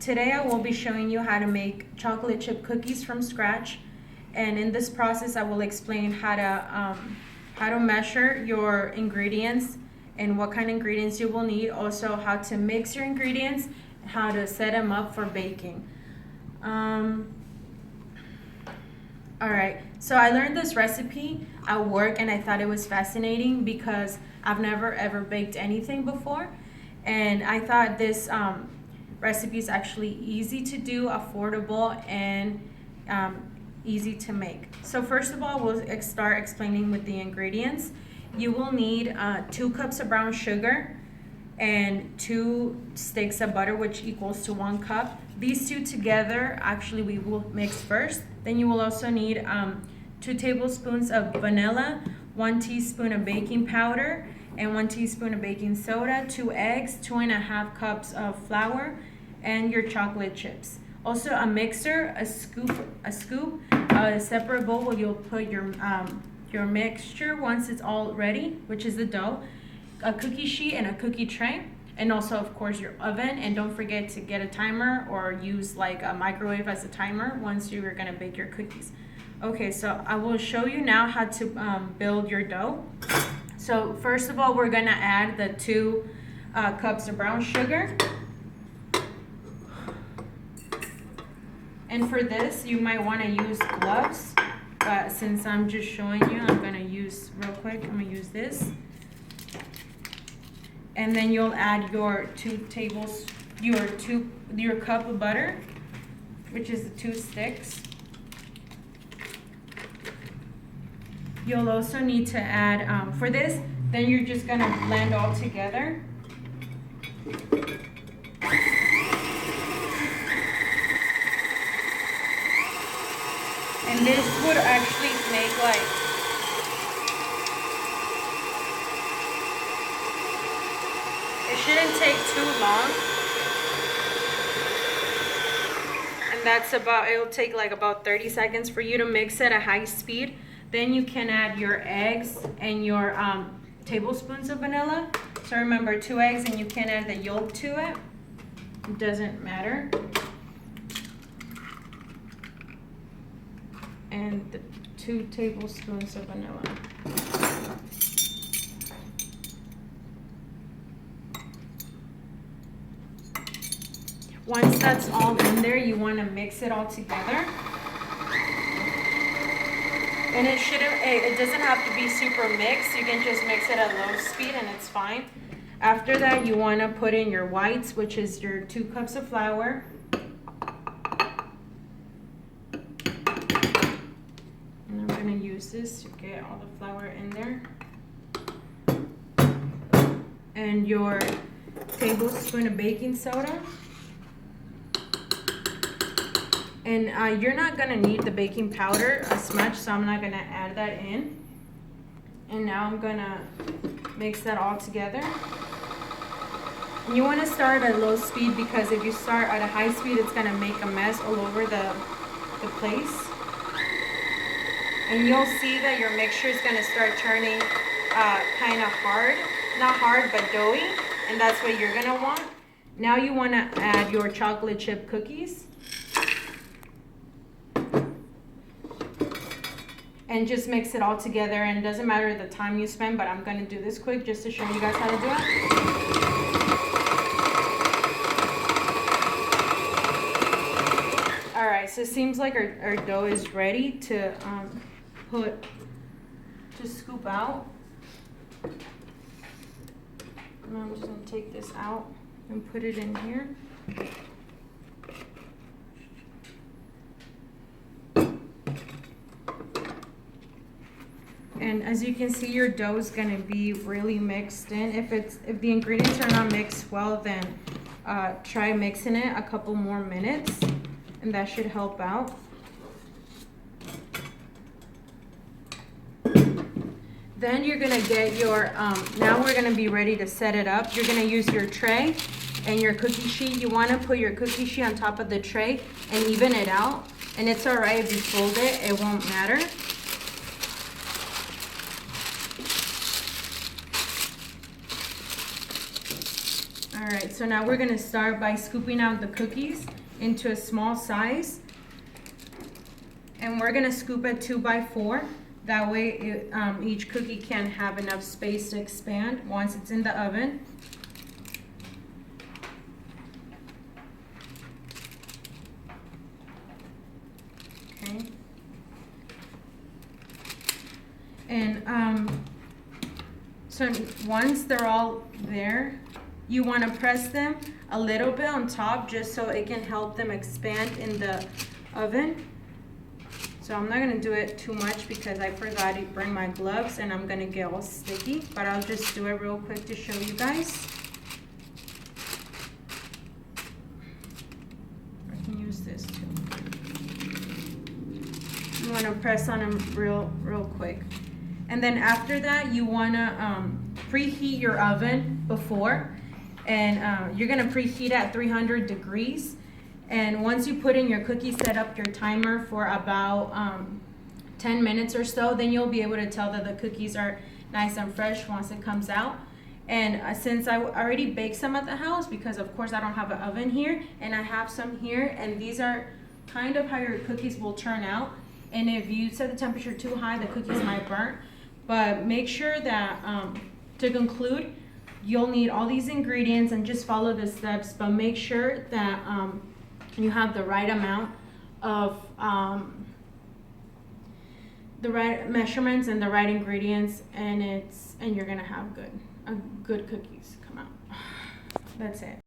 Today I will be showing you how to make chocolate chip cookies from scratch, and in this process I will explain how to measure your ingredients and what kind of ingredients you will need, also how to mix your ingredients, how to set them up for baking. Alright, so I learned this recipe at work and I thought it was fascinating because I've never ever baked anything before, and I thought this recipe is actually easy to do, affordable, and easy to make. So first of all, we'll start explaining with the ingredients. You will need 2 cups of brown sugar and 2 sticks of butter, which equals to 1 cup. These two together, actually we will mix first. Then you will also need 2 tablespoons of vanilla, 1 teaspoon of baking powder, and 1 teaspoon of baking soda, 2 eggs, 2.5 cups of flour, and your chocolate chips. Also a mixer, a separate bowl where you'll put your mixture once it's all ready, which is the dough, a cookie sheet and a cookie tray, and also of course your oven. And don't forget to get a timer or use like a microwave as a timer once you're gonna bake your cookies. Okay, so I will show you now how to build your dough. So first of all, we're gonna add the 2 cups of brown sugar. And for this, you might want to use gloves, but since I'm just showing you, I'm gonna use real quick. I'm gonna use this, and then you'll add your your cup of butter, which is the 2 sticks. You'll also need to add for this. Then you're just gonna blend all together. And this would actually make it shouldn't take too long. And it'll take like about 30 seconds for you to mix at a high speed. Then you can add your eggs and your tablespoons of vanilla. So remember, 2 eggs, and you can add the yolk to it. It doesn't matter. And the 2 tablespoons of vanilla. Once that's all in there, you want to mix it all together. And it doesn't have to be super mixed. You can just mix it at low speed and it's fine. After that, you want to put in your whites, which is your 2 cups of flour. Use this to get all the flour in there, and your tablespoon of baking soda. And you're not gonna need the baking powder as much, so I'm not gonna add that in. And now I'm gonna mix that all together. And you want to start at low speed, because if you start at a high speed, it's gonna make a mess all over the place. And you'll see that your mixture is going to start turning kind of hard. Not hard, but doughy. And that's what you're going to want. Now you want to add your chocolate chip cookies. And just mix it all together. And it doesn't matter the time you spend, but I'm going to do this quick just to show you guys how to do it. Alright, so it seems like our dough is ready to scoop out. And I'm just going to take this out and put it in here. And as you can see, your dough is going to be really mixed in. If the ingredients are not mixed well, then try mixing it a couple more minutes, and that should help out. Then you're gonna get your, now we're gonna be ready to set it up. You're gonna use your tray and your cookie sheet. You wanna put your cookie sheet on top of the tray and even it out. And it's all right if you fold it, it won't matter. All right, so now we're gonna start by scooping out the cookies into a small size. And we're gonna scoop it 2 by 4. That way each cookie can have enough space to expand once it's in the oven. Okay. And so once they're all there, you want to press them a little bit on top just so it can help them expand in the oven. So I'm not going to do it too much because I forgot to bring my gloves and I'm going to get all sticky, but I'll just do it real quick to show you guys. I can use this too. You want to press on them real quick. And then after that, you want to preheat your oven before, and you're going to preheat at 300 degrees. And once you put in your cookies, set up your timer for about 10 minutes or so, then you'll be able to tell that the cookies are nice and fresh once it comes out. And since I already baked some at the house, because of course I don't have an oven here, and I have some here, and these are kind of how your cookies will turn out. And if you set the temperature too high, the cookies might burn. But make sure that, to conclude, you'll need all these ingredients and just follow the steps, but make sure that you have the right amount of the right measurements and the right ingredients, and you're gonna have good cookies come out. That's it.